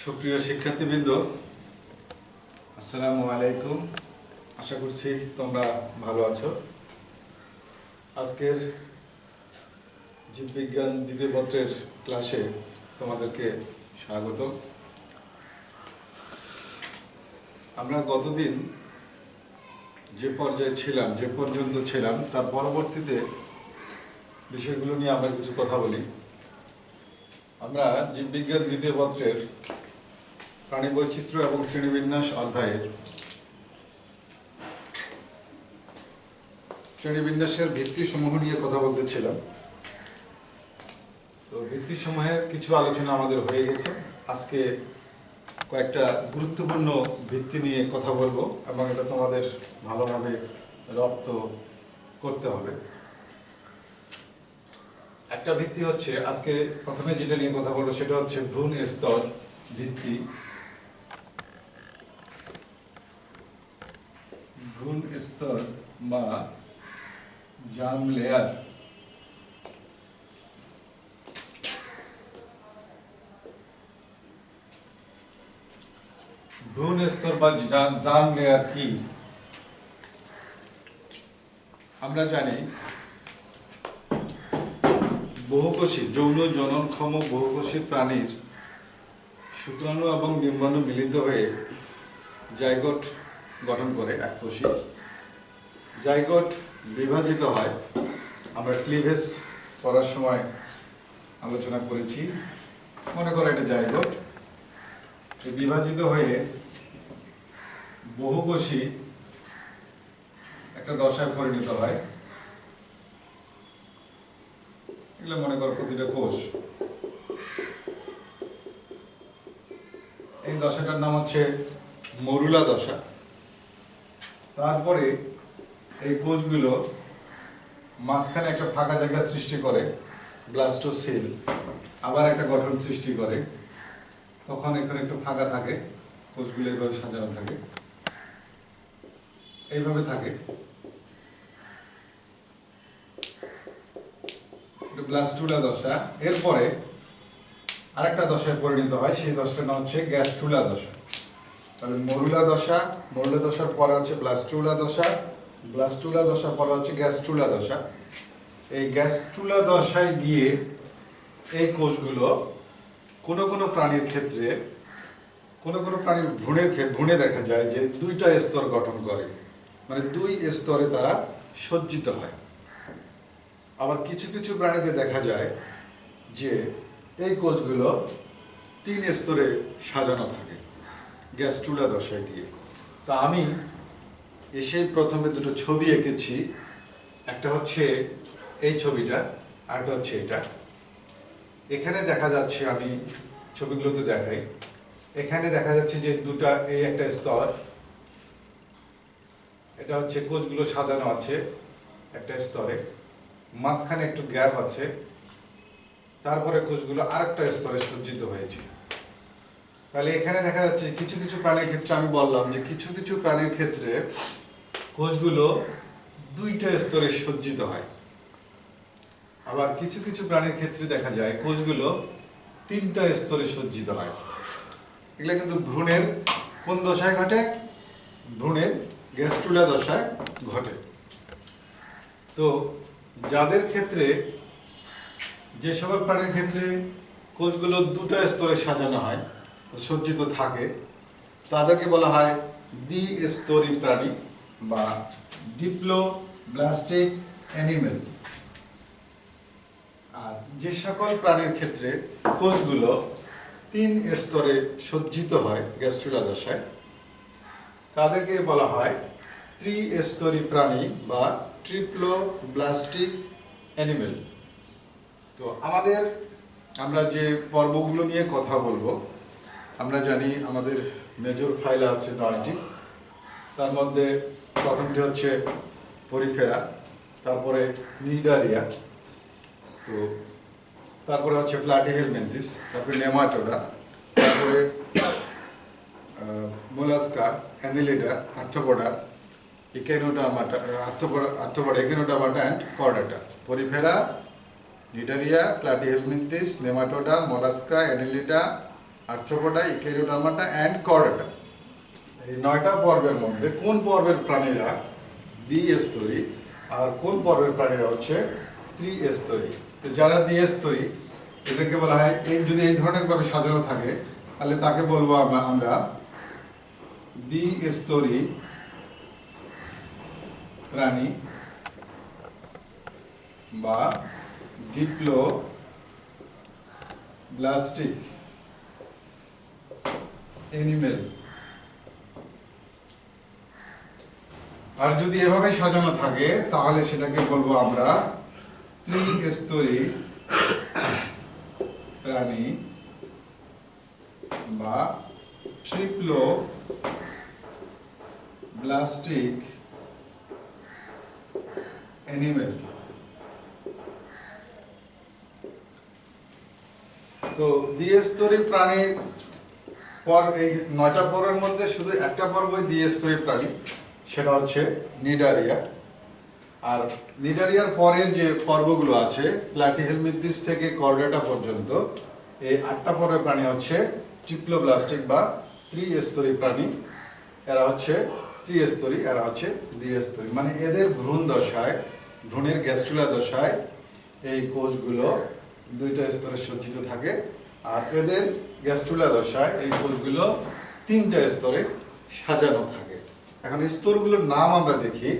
সুপ্রিয় শিক্ষার্থীবৃন্দ, আসসালামু আলাইকুম। আশা করছি তোমরা ভালো আছো। আজকের জীববিজ্ঞান দ্বিতীয় পত্রের ক্লাসে তোমাদেরকে স্বাগত। আমরা গতদিন যে পর্যায়ে ছিলাম, যে পর্যন্ত ছিলাম, তার পরবর্তীতে বিষয়গুলো নিয়ে আমরা কিছু কথা বলি। আমরা জীববিজ্ঞান দ্বিতীয় পত্রের প্রাণী বৈচিত্র্য এবং শ্রেণীবিন্যাস অধ্যায়ের শ্রেণীবিন্যাসের ভিত্তিসমূহ নিয়ে কথা বলতেছিলাম। তো ভিত্তিসমূহের কিছু আলোচনা আমাদের হয়ে গেছে। আজকে কয়েকটা গুরুত্বপূর্ণ ভিত্তি নিয়ে কথা বলবো এবং এটা তোমাদের ভালোভাবে রপ্ত করতে হবে। একটা ভিত্তি হচ্ছে, আজকে প্রথমে যেটা নিয়ে কথা বলবো সেটা হচ্ছে ভ্রূণ স্তর ভিত্তি। ভ্রূণ স্তর বা জার্ম লেয়ার। ভ্রূণ স্তর বা জার্ম লেয়ার কি? আমরা জানি বহুকোষী যৌন জননক্ষম বহুকোষী প্রাণীর শুক্রাণু এবং ডিম্বাণু মিলিত হয়ে জাইগোট গঠন করে এককোষী। জাইগোট বিভাজিত হয়, আমরা ক্লিভেজ করার সময় আলোচনা করেছি। মনে করো এটা জাইগোট বিভাজিত হয়ে বহুকোষী একটা দশায় পরিণত হয়। এগুলো মনে করো প্রতিটা কোষ। এই দশাটার নাম হচ্ছে মরুলা দশা। তারপরে এই কোষগুলো মাঝখানে একটা ফাঁকা জায়গা সৃষ্টি করে, ব্লাস্টোসিল, আবার একটা গঠন সৃষ্টি করে। তখন এখানে একটু ফাঁকা থাকে, কোষগুলো এইভাবে সাজানো থাকে, এইভাবে থাকে। ব্লাস্টুলা দশা। এরপরে আরেকটা দশায় পরিণত হয়, সেই দশাটার নাম হচ্ছে গ্যাস্ট্রুলা দশা। তাহলে মরুলা দশা, মরুলা দশার পরে হচ্ছে ব্লাস্টুলা দশা, ব্লাস্টুলা দশার পরে হচ্ছে গ্যাস্ট্রুলা দশা। এই গ্যাস্ট্রুলা দশায় গিয়ে এই কোষগুলো কোনো কোনো প্রাণীর ক্ষেত্রে, কোনো কোনো প্রাণীর ভ্রূণে দেখা যায় যে দুইটা স্তর গঠন করে, মানে দুই স্তরে তারা সজ্জিত হয়। আবার কিছু কিছু প্রাণীতে দেখা যায় যে এই কোষগুলো তিন স্তরে সাজানো থাকে গ্যাস্ট্রুলা দশায় গিয়ে। তা আমি এসেই প্রথমে দুটো ছবি এঁকেছি। একটা হচ্ছে এই ছবিটা, আর একটা হচ্ছে এটা। এখানে দেখা যাচ্ছে, আমি ছবিগুলোতে দেখাই, এখানে দেখা যাচ্ছে যে দুটা, এই একটা স্তর, এটা হচ্ছে কোষগুলো সাজানো আছে একটা স্তরে, মাঝখানে একটু গ্যাপ আছে, তারপরে কোষগুলো আরেকটা স্তরে সজ্জিত হয়েছে। তাহলে এখানে দেখা যাচ্ছে কিছু কিছু প্রাণীর ক্ষেত্রে, আমি বললাম যে কিছু কিছু প্রাণীর ক্ষেত্রে কোষগুলো দুইটা স্তরে সজ্জিত হয়। আবার কিছু কিছু প্রাণীর ক্ষেত্রে দেখা যায় কোষগুলো তিনটা স্তরে সজ্জিত হয়। এগুলো কিন্তু ভ্রূণের কোন দশায় ঘটে? ভ্রূণের গ্যাস্ট্রুলা দশায় ঘটে। তো যাদের ক্ষেত্রে, যে সকল প্রাণীর ক্ষেত্রে কোষগুলো দুটো স্তরে সাজানো হয়, সজ্জিত থাকে, তাদেরকে বলা হয় দ্বিস্তরী প্রাণী বা ডিপ্লোব্লাস্টিক অ্যানিমেল। আর যে সকল প্রাণীর ক্ষেত্রে কোষগুলো তিন স্তরে সজ্জিত হয় গ্যাস্ট্রুলা দশায়, তাদেরকে বলা হয় ত্রিস্তরী প্রাণী বা ট্রিপ্লোব্লাস্টিক অ্যানিমেল। তো আমরা যে পর্বগুলো নিয়ে কথা বলবো, আমরা জানি আমাদের মেজর ফাইল আছে 9টি। তার মধ্যে প্রথমটি হচ্ছে পরিফেরা, তারপরে নিডারিয়া, তো তারপরে হচ্ছে প্লাটিহেলমিনথিস, তারপরে নেমাটোডা, তারপরে Mollusca, Annelida, Arthropoda, Arthropoda, Echinodermata and Chordata. Porifera, Cnidaria, Platyhelminthes, Nematoda, Mollusca, Annelida, Arthropoda, Echinodermata and Chordata. এই 9টা পর্বের মধ্যে কোন পর্বের প্রাণীরা দ্বিস্তরী আর কোন পর্বের প্রাণীরা হচ্ছে ত্রিস্তরী। তো যারা দ্বিস্তরী এদেরকে বলা হয়, এই যদি এই ধরনের ভাবে সাজানো থাকে তাহলে তাকে বলবো আমরা দ্বিস্তরী প্রাণী বা ডিপ্লোব্লাস্টিক অ্যানিমেল। আর যদি এভাবে সাজানো থাকে তাহলে সেটাকে বলবো আমরা ত্রিস্তরী প্রাণী বা ট্রিপ্লোব্লাস্টিক অ্যানিমেল। তো দ্বিস্তরী প্রাণীর পর এই 9টা পর্বের মধ্যে শুধু একটা পর্বই দ্বিস্তরী প্রাণী, সেটা হচ্ছে নিডারিয়া। আর নিডারিয়ার পরের যে পর্বগুলো আছে প্ল্যাটিহেলমিনথিস থেকে কর্ডাটা পর্যন্ত, এই 8টা পর্বের প্রাণী হচ্ছে ট্রিপ্লোব্লাস্টিক বা ত্রিস্তরী প্রাণী। এরা হচ্ছে ত্রিস্তরী, এরা হচ্ছে দ্বিস্তরী। মানে এদের ভ্রূণ দশায়, ভ্রূণের গ্যাস্ট্রুলা দশায় এই কোষগুলো 2টা স্তরে সজ্জিত থাকে, আর এদের গ্যাস্ট্রুলা দশায় এই কোষগুলো 3টা স্তরে সাজানো থাকে। এখন স্তরগুলোর নাম আমরা দেখি।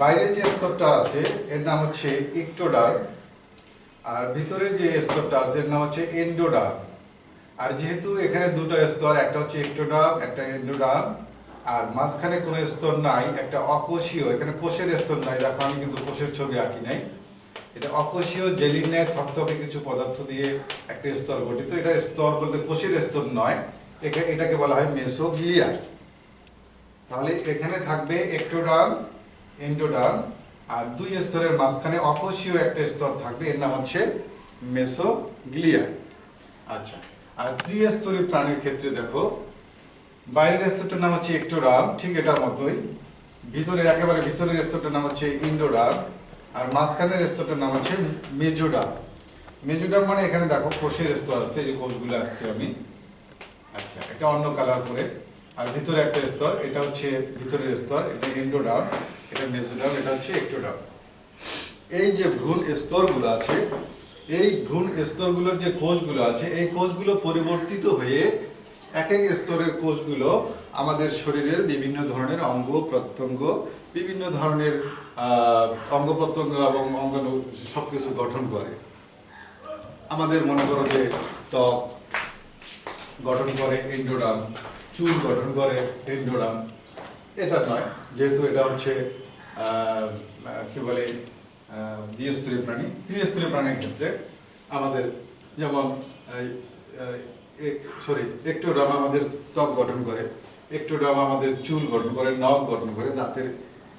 বাইরে যে স্তরটা আছে এর নাম হচ্ছে ইক্টোডার্ম, আর ভিতরের যে স্তরটা আছে এর নাম হচ্ছে এন্ডোডার্ম। আর যেহেতু এখানে 2টা স্তর, একটা হচ্ছে ইক্টোডার্ম, একটা এন্ডোডার্ম, আর মাঝখানে কোনো স্তর নাই, একটা অকোষীয়, এখানে কোষের স্তর নাই, দেখো আমি কিন্তু কোষের ছবি আঁকি নাই, এটা অকোষীয় জেলির ন্যায় থকথকে কিছু পদার্থ দিয়ে একটা স্তর গঠিত। এটা স্তর বলতে কোষের স্তর নয়, এটাকে বলা হয় মেসোগ্লিয়া। তাহলে এখানে থাকবে এক্টোডার্ম, এন্ডোডার্ম, আর 2 স্তরের মাঝখানে অকোষীয় একটা স্তর থাকবে, এর নাম হচ্ছে মেসোগ্লিয়া। আচ্ছা, আর ত্রিস্তরী প্রাণীর ক্ষেত্রে দেখো বাইরের স্তরটার নাম হচ্ছে এক্টোডার্ম, ঠিক এটার মতোই। ভিতরের একেবারে ভিতরের স্তরটার নাম হচ্ছে ইন্ডোডার্ম, আর মাঝখানের স্তরটার নাম হচ্ছে মেজোডার্ম। মেজোডার্ম মানে এখানে দেখো কোষের স্তর আছে, এই যে কোষগুলো আছে আমি, আচ্ছা এটা অন্য কালার করে। আর ভিতরে একটা স্তর, এটা হচ্ছে ভিতরের স্তর, এটা এন্ডোডার্ম, এটা মেসোডার্ম, এটা হচ্ছে এক্টোডার্ম। এই যে ভ্রূণ স্তরগুলো আছে, এই ভ্রূণ স্তরগুলোর যে কোষগুলো আছে, এই কোষগুলো পরিবর্তিত হয়ে এক এক স্তরের কোষগুলো আমাদের শরীরের বিভিন্ন ধরনের অঙ্গ প্রত্যঙ্গ, বিভিন্ন ধরনের অঙ্গ প্রত্যঙ্গ এবং অঙ্গাণু সবকিছু গঠন করে। আমাদের মনে করো যে ত্বক গঠন করে এন্ডোডার্ম, চুল গঠন করে এন্ডোডার্ম। এটা নয়, যেহেতু এটা হচ্ছে কি বলে দ্বিস্তরী প্রাণী। ত্রিস্তরী প্রাণীর ক্ষেত্রে আমাদের যেমন এক্টোডার্ম আমাদের ত্বক গঠন করে, এক্টোডার্ম আমাদের চুল গঠন করে, নখ গঠন করে, দাঁতের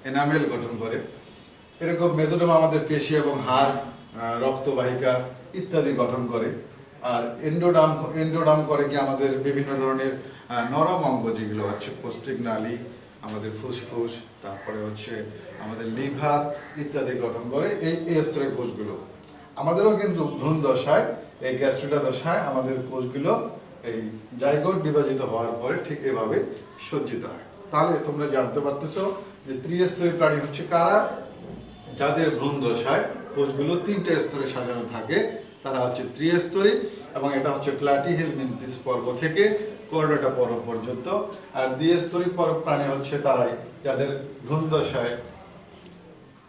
এনামেল গঠন করে। এরকম মেজোডার্ম আমাদের পেশি এবং হাড়, রক্তবাহিকা ইত্যাদি গঠন করে। আর এন্ডোডার্ম করে কি আমাদের বিভিন্ন ধরনের নরম অঙ্গ যেগুলো হচ্ছে পৌষ্টিক নালী, আমাদের ফুসফুস, তারপরে হচ্ছে আমাদের লিভার ইত্যাদি গঠন করে এই স্তরের কোষগুলো। আমাদেরও কিন্তু ভ্রূণ দশায়, এই গ্যাস্ট্রুলা দশায় আমাদের কোষগুলো এই জাইগোট বিভাজিত হওয়ার পরে ঠিক এভাবে সজ্জিত হয়। তাহলে তোমরা জানতে পারতেছো যে ত্রিস্তরী প্রাণী হচ্ছে কারা? যাদের ভ্রূণ দশায় কোষগুলো 3টে স্তরে সাজানো থাকে, তারা হচ্ছে ত্রিস্তরী, এবং এটা হচ্ছে প্ল্যাটিহেলমিনথিস পর্ব থেকে কর্ডাটা পর্ব পর্যন্ত। আর দ্বিস্তরী প্রাণী হচ্ছে তারাই যাদের ভ্রূণ দশায়,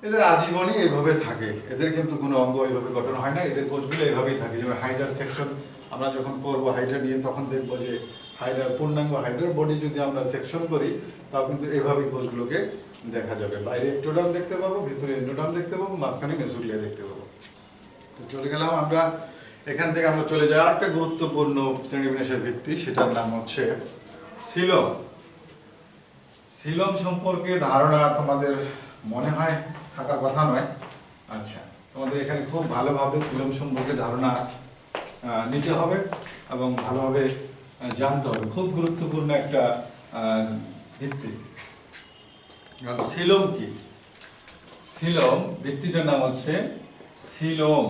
এদের আজীবনই এইভাবে থাকে, এদের কিন্তু কোনো অঙ্গ এইভাবে গঠন হয় না, এদের কোষগুলো এইভাবেই থাকে। যেমন হাইডার সেকশন আমরা যখন করবো হাইডার নিয়ে, তখন দেখবো যে হাইডার, পূর্ণাঙ্গ হাইডার বডি যদি আমরা সেকশন করি তাও কিন্তু এইভাবেই কোষগুলোকে দেখা যাবে। বাইরে এক্টোডার্ম দেখতে পাবো, ভিতরে এন্ডোডার্ম দেখতে পাবো, মাঝখানে মেসোগ্লিয়া দেখতে পাবো। তো চলে গেলাম আমরা, এখান থেকে আমরা চলে যাই আরেকটা গুরুত্বপূর্ণ শ্রেণীবিন্যাসের ভিত্তি, সেটার নাম হচ্ছে সিলম। সিলম সম্পর্কে ধারণা তোমাদের মনে হয় থাকার কথা নয়। আচ্ছা, তোমাদের এখানে খুব ভালোভাবে সিলম সম্পর্কে ধারণা নিতে হবে এবং ভালোভাবে জানতে হবে, খুব গুরুত্বপূর্ণ একটা ভিত্তি। সিলম কি? সিলম ভিত্তিটার নাম হচ্ছে সিলোম।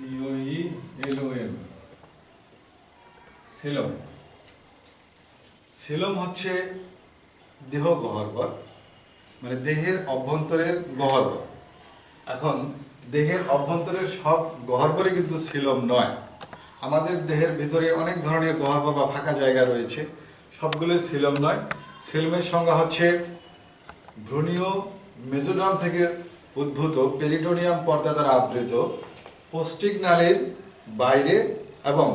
COELOM, সিলম। সিলম হচ্ছে দেহ গহ্বর, মানে দেহের অভ্যন্তরের গহ্বর। এখন দেহের অভ্যন্তরের সব গহ্বরই কিন্তু সিলম নয়। আমাদের দেহের ভিতরে অনেক ধরনের গহ্বর বা ফাঁকা জায়গা রয়েছে, সবগুলো সিলম নয়। সিলমের সংজ্ঞা হচ্ছে ভ্রূণীয় মেজোডার্ম থেকে উদ্ভূত পেরিটোনিয়াম পর্দা দ্বারা আবৃত পৌষ্টিক নালীর বাইরে এবং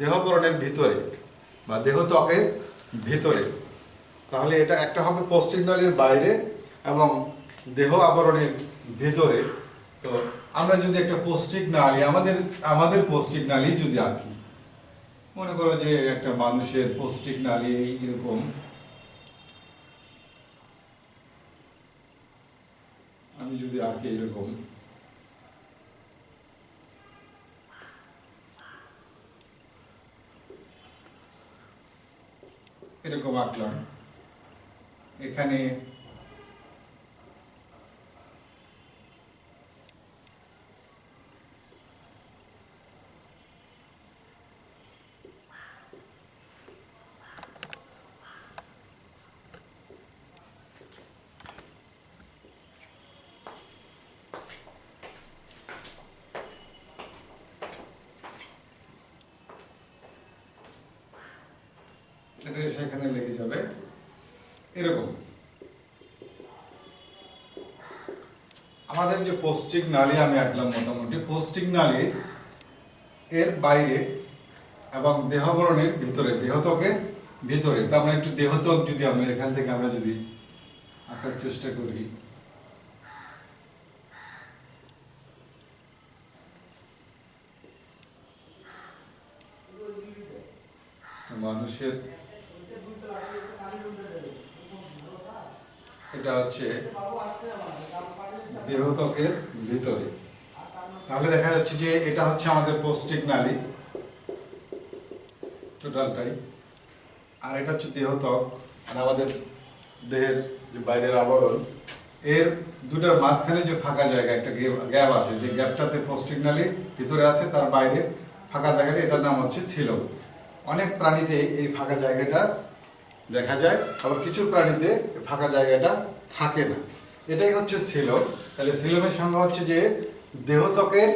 দেহবরণের ভিতরে বা দেহত্বকের ভিতরে। তাহলে এটা একটা হবে পৌষ্টিক নালীর বাইরে এবং দেহ আবরণের ভিতরে। তো আমরা যদি একটা পৌষ্টিক নালী, আমাদের পৌষ্টিক নালী যদি আঁকি, মনে করো যে একটা মানুষের পৌষ্টিক নালী এরকম, আমি যদি আঁকি এরকম, এরকম আঁকলাম। এখানে এটা সেখানে লেগে যাবে এরকম। আমাদের যে পৌষ্টিক নালী আমি আঁকলাম, মোটামুটি পৌষ্টিক নালী এর বাইরে এবং দেহবরণের ভিতরে, দেহত্বকের ভিতরে। তো আমরা একটু দেহত্বক যদি আমরা এখান থেকে আমরা যদি আঁকার চেষ্টা করি, মানুষের এটা হচ্ছে দেহত্বকের ভিতরে। তাহলে দেখা যাচ্ছে যে এটা হচ্ছে আমাদের পৌষ্টিক নালী টোটালটাই, আর এটা হচ্ছে দেহত্বক, আর আমাদের দেহের যে বাইরের আবরণ। এর দুটার মাঝখানে যে ফাঁকা জায়গা, একটা গ্যাপ আছে, যে গ্যাপটাতে পৌষ্টিক নালী ভিতরে আছে, তার বাইরে ফাঁকা জায়গাটা, এটার নাম হচ্ছে সিলম। অনেক প্রাণীতে এই ফাঁকা জায়গাটা দেখা যায়, আবার কিছু প্রাণীতে ফাঁকা জায়গাটা থাকে না। এটাই হচ্ছে সিলম। তাহলে সিলমের সংজ্ঞা হচ্ছে যে দেহত্বকের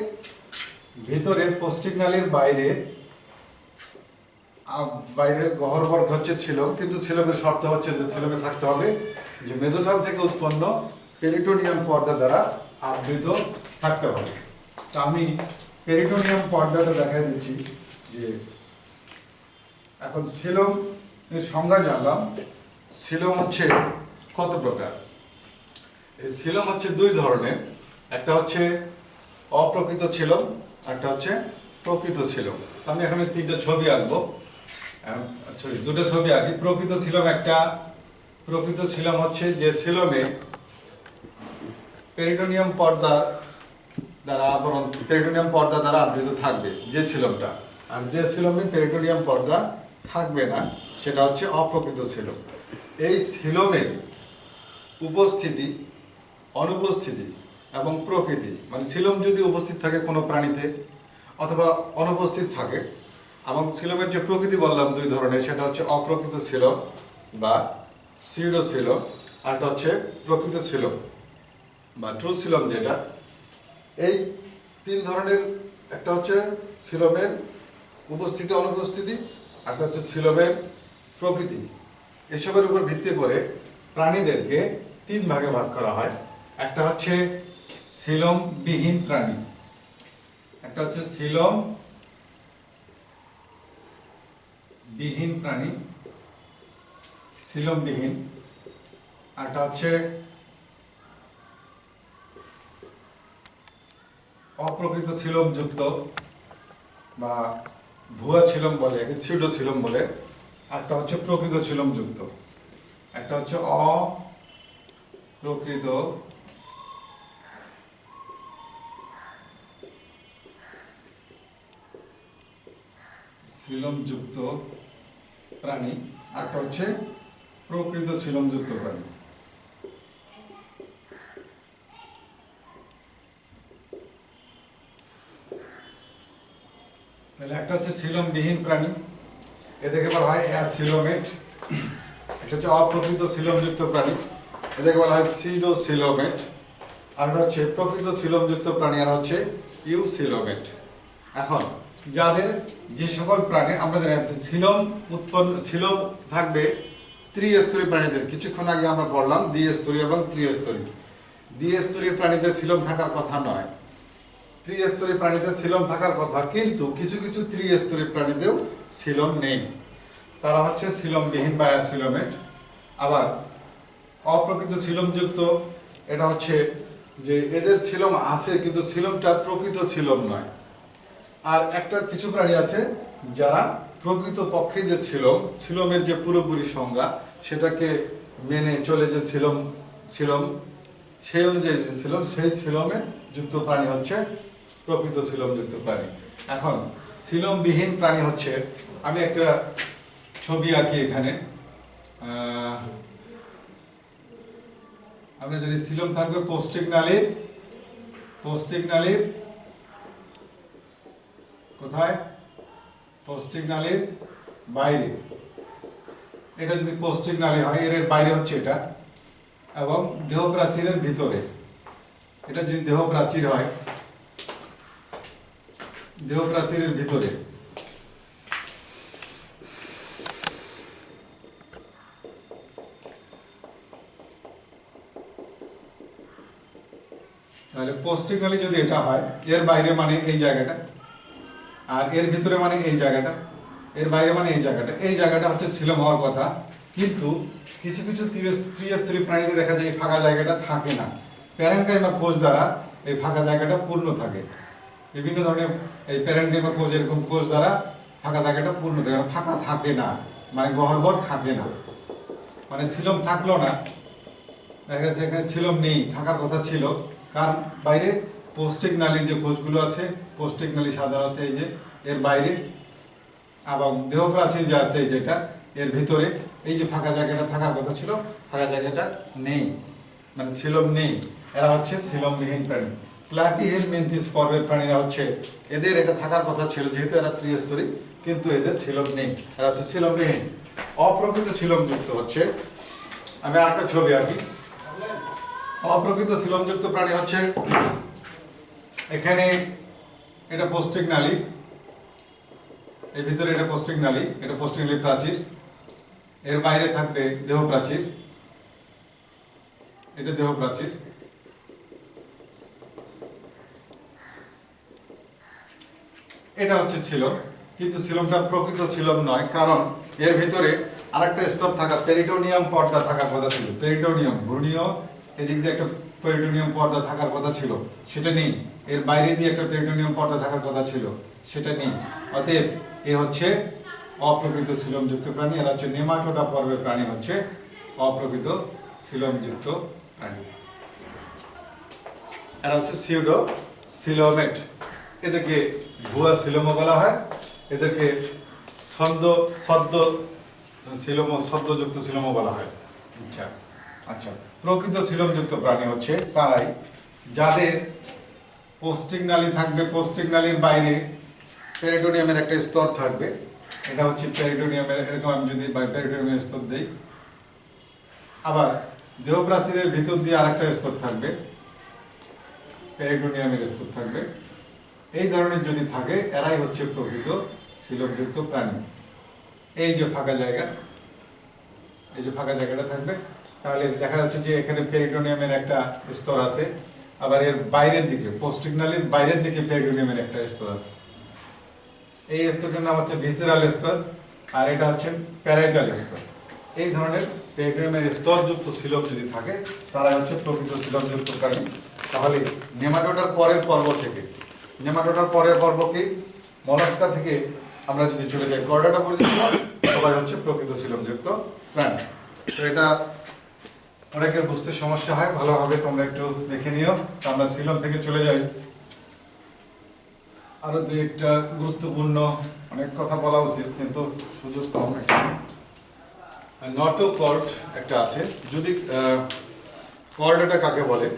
ভিতরে পৌষ্টিক নালীর বাইরের গহ্বর হচ্ছে সিলম, কিন্তু সিলমের শর্ত হচ্ছে যে সিলমে থাকতে হবে যে মেজোডার্ম থেকে উৎপন্ন পেরিটোনিয়াম পর্দা দ্বারা আবৃত থাকতে হবে। তো আমি পেরিটোনিয়াম পর্দাটা দেখাই দিচ্ছি। যে এখন সিলম এর সংজ্ঞা জানলাম। সিলম হচ্ছে কত প্রকার? এই সিলম হচ্ছে দুই ধরনের, একটা হচ্ছে অপ্রকৃত সিলম, একটা হচ্ছে প্রকৃত সিলম। আমি এখানে তিনটা ছবি আঁকবো, দুটো ছবি আঁকি। প্রকৃত সিলম একটা, প্রকৃত সিলম হচ্ছে যে সিলমে পেরিটোনিয়াম পর্দা দ্বারা আবরণ, পেরিটোনিয়াম পর্দা দ্বারা আবৃত থাকবে যে সিলমটা। আর যে সিলমে পেরিটোনিয়াম পর্দা থাকবে না সেটা হচ্ছে অপ্রকৃত সিলম। এই সিলমের উপস্থিতি, অনুপস্থিতি এবং প্রকৃতি, মানে সিলম যদি উপস্থিত থাকে কোনো প্রাণীতে অথবা অনুপস্থিত থাকে, এবং সিলমের যে প্রকৃতি বললাম দুই ধরনের, সেটা হচ্ছে অপ্রকৃত সিলম বা সিউডো সিলম, আর একটা হচ্ছে প্রকৃত সিলম বা ট্রু সিলম যেটা। এই তিন ধরনের, একটা হচ্ছে সিলমের উপস্থিতি অনুপস্থিতি, একটা হচ্ছে সিলমের প্রকৃতি। এসবের উপর ভিত্তি করে প্রাণীদেরকে তিন ভাগে ভাগ করা হয়। একটা হচ্ছে সিলমবিহীন প্রাণী, একটা হচ্ছে সিলম বিহীন প্রাণী, সিলমবিহীন, আরটা হচ্ছে অপ্রকৃত সিলমযুক্ত বা ভুয়া সিলম বলে, সিউডো সিলম বলে, একটা হচ্ছে প্রকৃত সিলমযুক্ত। একটা হচ্ছে অপ্রকৃত সিলমযুক্ত প্রাণী, একটা হচ্ছে প্রকৃত সিলমযুক্ত প্রাণী। তাহলে একটা হচ্ছে সিলোমবিহীন প্রাণী, এদেরকে বলা হয় অ্যাসিলোমেট। এটা হচ্ছে অপ্রকৃত সিলোমযুক্ত প্রাণী, এদেরকে বলা হয় সিডোসিলোমেট। আর এটা হচ্ছে প্রকৃত সিলোমযুক্ত প্রাণী, আর হচ্ছে ইউসিলোমেট। এখন যাদের যে সকল প্রাণী আমরা জানি সিলোম থাকবে ত্রিস্তরী প্রাণীদের, কিছুক্ষণ আগে আমরা পড়লাম দ্বিস্তরী এবং ত্রিস্তরী। দ্বিস্তরী প্রাণীতে সিলোম থাকার কথা নয়, ত্রিস্তরী প্রাণীতে সিলোম থাকার কথা, কিন্তু কিছু কিছু ত্রিস্তরী প্রাণীতেও সিলোম নেই, তারা হচ্ছে সিলোমবিহীন বা অ্যাসিলোমেট। আবার অপ্রকৃত সিলোমযুক্ত, এটা হচ্ছে যে এদের সিলোম আছে কিন্তু সিলোমটা প্রকৃত সিলোম নয়। আর একটা কিছু প্রাণী আছে যারা প্রকৃত পক্ষে যে সিলোমের যে পুরোপুরি সংজ্ঞা সেটাকে মেনে চলে, যে সিলোম সেই অনুযায়ী যে সেই সিলোমে যুক্ত প্রাণী হচ্ছে প্রকৃত সিলোমযুক্ত প্রাণী। এখন সিলোমবিহীন প্রাণী হচ্ছে, আমি একটা ছবি আঁকি এখানে। আমরা জানি সিলোম থাকবে পৌষ্টিক নালীর কোথায়? পৌষ্টিক নালীর বাইরে। এটা যদি পৌষ্টিক নালী হয়, এর বাইরে হচ্ছে এটা, এবং দেহ প্রাচীরের ভিতরে। এটা যদি দেহ প্রাচীর হয়, দেহ প্রাচীরের ভিতরে। তাহলে পৌষ্টিক নালী যদি এটা হয়, এর বাইরে মানে এই জায়গাটা, আর এর ভিতরে মানে এই জায়গাটা, এর বাইরে মানে এই জায়গাটা, এই জায়গাটা হচ্ছে সিলোম হওয়ার কথা। কিন্তু কিছু কিছু ত্রিস্তরী প্রাণীতে দেখা যায় এই ফাঁকা জায়গাটা থাকে না, প্যারেনকাইমা কোষ দ্বারা এই ফাঁকা জায়গাটা পূর্ণ থাকে। বিভিন্ন ধরনের এই প্যারেনকাইমা কোষ, এরকম কোষ দ্বারা ফাঁকা জায়গাটা পূর্ণ থাকে, ফাঁকা থাকে না মানে গহ্বর থাকে না, মানে সিলোম থাকলো না, দেখা যাচ্ছে এখানে সিলোম নেই, থাকার কথা ছিল। কারণ বাইরে পৌষ্টিক নালীর যে কোষগুলো আছে, পৌষ্টিক নালী সাজানো আছে এই যে এর বাইরে, এবং দেহ প্রাচীর যে আছে যেটা এর ভিতরে, এই যে ফাঁকা জায়গাটা থাকার কথা ছিল, ফাঁকা জায়গাটা নেই, মানে সিলোম নেই। এরা হচ্ছে সিলোমবিহীন প্রাণী। প্লাটিহেলমিনথিস পর্বের প্রাণীরা হচ্ছে, এদের এটা থাকার কথা ছিল যেহেতু এরা ত্রিস্তরী, কিন্তু এদের সিলোম নেই, এরা হচ্ছে সিলোমবিহীন। অপ্রকৃত সিলোমযুক্ত হচ্ছে, আমি আরেকটা ছবি আঁকি। অপ্রকৃত সিলোমযুক্ত প্রাণী হচ্ছে, এখানে এটা পৌষ্টিক নালী, এর ভিতরে এটা পৌষ্টিক নালী, এটা পৌষ্টিক নালী প্রাচীর, এর বাইরে থাকবে দেহ প্রাচীর, এটা দেহ প্রাচীর, এটা হচ্ছে সিলোম, কিন্তু সিলোমটা প্রকৃত সিলোম নয়, কারণ এর ভিতরে আরেকটা স্তর থাকা পেরিটোনিয়াম পর্দা থাকার কথা ছিল। পেরিটোনিয়াম ভ্রূণীয় এদিক দিয়ে একটা পেরিটোনিয়াম পর্দা থাকার কথা ছিল, সেটা নেই। এর বাইরে দিয়ে একটা পেরিটোনিয়াম পর্দা থাকার কথা ছিল, সেটা নেই। অতএব এ হচ্ছে অপ্রকৃত সিলোমযুক্ত প্রাণী। এরা হচ্ছে নেমাটোডা পর্বের প্রাণী, হচ্ছে অপ্রকৃত সিলোমযুক্ত প্রাণী। এরা হচ্ছে সিউডোসিলোমেট। এদেরকে ভুয়া সিলোমও বলা হয়, এদেরকে সদ্যযুক্ত সিলোমও বলা হয়। আচ্ছা, প্রকৃত সিলোমযুক্ত প্রাণী হচ্ছে তারাই যাদের পৌষ্টিক নালী থাকবে, পৌষ্টিক নালীর বাইরে পেরিটোনিয়ামের একটা স্তর থাকবে, এটা হচ্ছে পেরিটোনিয়ামের, এরকম আমি যদি পেরিটোনিয়ামের স্তর দিই, আবার দেহ প্রাচীরের ভিতর দিয়ে আরেকটা স্তর থাকবে, পেরিটোনিয়ামের স্তর থাকবে। এই ধরনের যদি থাকে, এরাই হচ্ছে প্রকৃত সিলোমযুক্ত প্রাণী। এই যে ফাঁকা জায়গা, এই যে ফাঁকা জায়গাটা থাকবে, তাহলে দেখা যাচ্ছে যে এখানে পেরিটোনিয়ামের একটা স্তর আছে, আবার এর বাইরের দিকে পৌষ্টিক নালীর বাইরের দিকে পেরিটোনিয়ামের একটা স্তর আছে। এই স্তরটার নাম হচ্ছে ভিসেরাল স্তর, আর এটা হচ্ছে প্যারাইটাল স্তর। এই ধরনের পেরিটোনিয়ামের স্তরযুক্ত সিলোম যদি থাকে, তারা হচ্ছে প্রকৃত সিলোমযুক্ত প্রাণী। তাহলে নেমাটোডার পরের পর্ব থেকে, নেমাটোডার পরের পর্ব কি, মলাস্কা থেকে আমরা যদি চলে যাই কর্ডাটা পর্যন্ত, সবাই হচ্ছে প্রকৃত সিলোমযুক্ত প্রাণী। তো এটা অনেকের বুঝতে সমস্যা হয়, ভালোভাবে তোমরা একটু দেখে নিও। তো আমরা সিলোম থেকে চলে যাই, আরো দুই একটা গুরুত্বপূর্ণ, অনেক কথা বলা উচিত কিন্তু সুযোগ কম এখানে। নটোকর্ড একটা আছে, যদি কর্ডাটা কাকে বলে,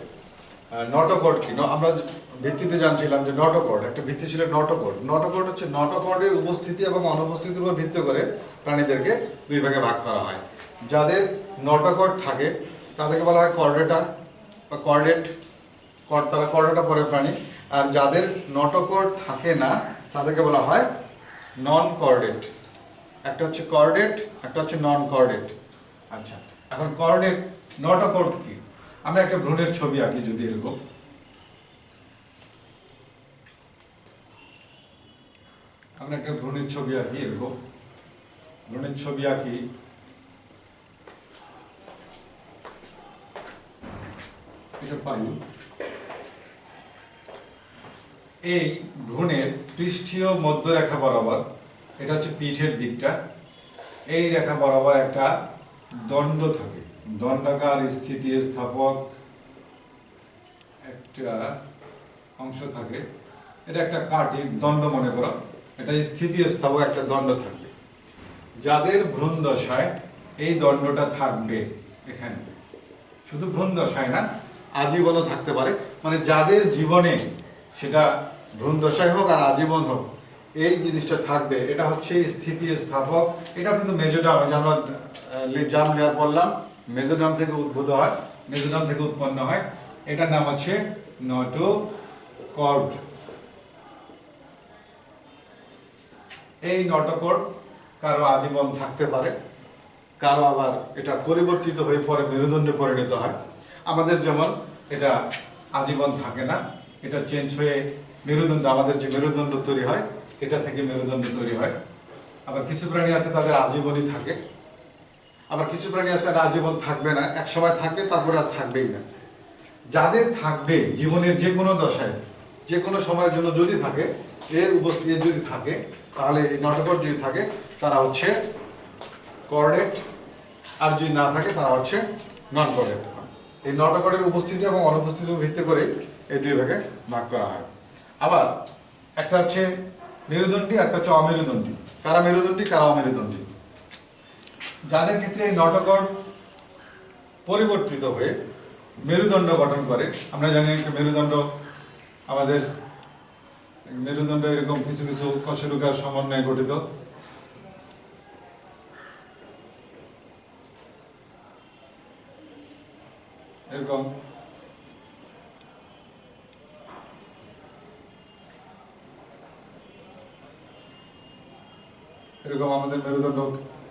নটোকর্ড কি, আমরা ভিত্তিতে জানছিলাম যে নটোকর্ড, একটা ভিত্তি ছিল নটোকর্ড। নটোকর্ড হচ্ছে নটোকর্ডের উপস্থিতি এবং অনুপস্থিতির উপর ভিত্তি করে প্রাণীদেরকে দুই ভাগে ভাগ করা হয়। যাদের নটোকর্ড থাকে তাদেরকে বলা হয় কর্ডেটা বা কর্ডেট, তারা কর্ডেটা পরের প্রাণী। আর যাদের নটোকর্ড থাকে না তাদেরকে বলা হয় নন কর্ডেট। একটা হচ্ছে কর্ডেট, একটা হচ্ছে নন কর্ডেট। আচ্ছা, এখন কর্ডেট নটোকর্ড কি? আমরা একটা ভ্রূণের ছবি আঁকি, যদি এরকম আমরা একটা ভ্রূণের ছবি আঁকি, এরকম ভ্রূণের ছবি আঁকি, এটা পালু। এই ভ্রূণের পৃষ্ঠীয় মধ্যরেখা বরাবর, এটা হচ্ছে পিঠের দিকটা, এই রেখা বরাবর একটা দণ্ড থাকে, দণ্ডাকার স্থিতিস্থাপক একটা অংশ থাকে। এটা একটা কাঠি দণ্ড মনে করো, এটা স্থিতিস্থাপক একটা দণ্ড থাকবে। যাদের ভ্রূণ দশায় এই দণ্ডটা থাকবে এখানে, শুধু ভ্রূণ দশায় না, আজীবনও থাকতে পারে, মানে যাদের জীবনে সেটা ভ্রূণ দশায় হোক আর আজীবন হোক এই জিনিসটা থাকবে, এটা হচ্ছে স্থিতিস্থাপক। এটা কিন্তু মেজোডার্ম, আমরা জার্ম লেয়ার পড়লাম, মেজোডার্ম থেকে উদ্ভূত হয়, মেজোডার্ম থেকে উৎপন্ন হয়। এটার নাম হচ্ছে নটোকর্ড। এই নটোকর্ড কারো আজীবন থাকতে পারে, কারো আবার এটা পরিবর্তিত হয়ে পরে মেরুদণ্ডে পরিণত হয়। আমাদের যেমন এটা আজীবন থাকে না, এটা চেঞ্জ হয়ে মেরুদণ্ড, আমাদের যে মেরুদণ্ড তৈরি হয় এটা থেকে মেরুদণ্ড তৈরি হয়। আবার কিছু প্রাণী আছে তাদের আজীবনই থাকে, আবার কিছু প্রাণী আছে তারা আজীবন থাকবে না, এক সময় থাকবে তারপরে আর থাকবেই না। যাদের থাকবে জীবনের যে কোনো দশায়, যে কোনো সময়ের জন্য যদি থাকে, এর উপস্থিতি যদি থাকে, তাহলে এই নটোকর্ড যদি থাকে তারা হচ্ছে কর্ডেট, আর যদি না থাকে তারা হচ্ছে নন কর্ডেট। এই নটোকর্ডের উপস্থিতি এবং অনুপস্থিতির ভিত্তি করে এই দুই ভাগে ভাগ করা হয়। আবার একটা হচ্ছে মেরুদণ্ডী, একটা হচ্ছে অমেরুদণ্ডী। কারা মেরুদণ্ডী, কারা অমেরুদণ্ডী? যাদের ক্ষেত্রে এই নটোকর্ড পরিবর্তিত হয়ে মেরুদণ্ড গঠন করে, আমরা জানি একটা মেরুদণ্ড, আমাদের মেরুদণ্ড এরকম কিছু কিছু কশেরুকার সমন্বয়ে গঠিত। এরকম এরকম আমাদের মেরুদণ্ড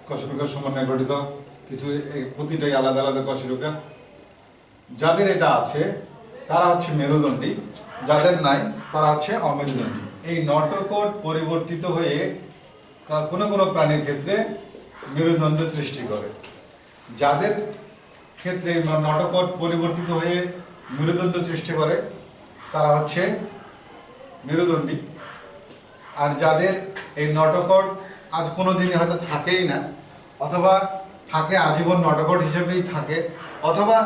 কশেরুকার সমন্বয়ে গঠিত, কিছু প্রতিটাই আলাদা আলাদা কশেরুকা। যাদের এটা আছে তারা হচ্ছে মেরুদণ্ডী, যাদের নাই তারা হচ্ছে অমেরুদণ্ডী। এই নটোকর্ড পরিবর্তিত হয়ে কোনো কোনো প্রাণীর ক্ষেত্রে মেরুদণ্ড সৃষ্টি করে। যাদের ক্ষেত্রে নটোকর্ড পরিবর্তিত হয়ে মেরুদণ্ড সৃষ্টি করে তারা হচ্ছে মেরুদণ্ডী। আর যাদের এই নটোকর্ড আজ কোনো দিনে হয়তো থাকেই না, অথবা থাকে আজীবন নটোকর্ড হিসেবেই থাকে, অথবা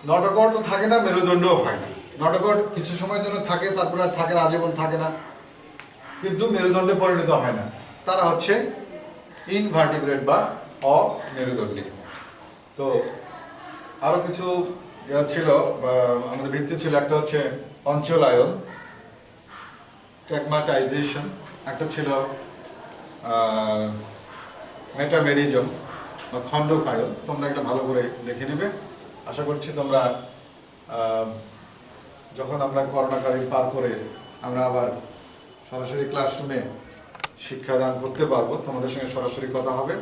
নটোকর্ড তো থাকে না, মেরুদণ্ডও হয় না। নটোকর্ড কিছু সময়ের জন্য থাকে, তারপরে আর থাকে না, আজীবন থাকে না, কিন্তু মেরুদণ্ডে পরিণত হয় না, তারা হচ্ছে ইনভার্টিব্রেট বা অমেরুদণ্ডী। তো আরো কিছু ছিল, আমাদের ভিত্তি ছিল, একটা হচ্ছে অঞ্চলায়ন, ট্যাগমাটাইজেশন, একটা ছিল মেটামেরিজম বা খণ্ডকায়ন। তোমরা একটা ভালো করে দেখে নেবে। আশা করছি তোমরা যখন আমরা করোনাকালীন পার করে আমরা আবার সরাসরি ক্লাসরুমে শিক্ষাদান করতে পারবো, তোমাদের সঙ্গে সরাসরি কথা হবে,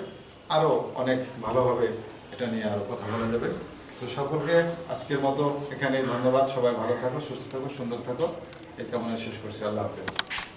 আরও অনেক ভালোভাবে এটা নিয়ে আরও কথা বলা যাবে। তো সকলকে আজকের মতো এখানেই ধন্যবাদ। সবাই ভালো থাকো, সুস্থ থাকো, সুন্দর থাকো, এই কামনা শেষ করছি। আল্লাহ হাফেজ।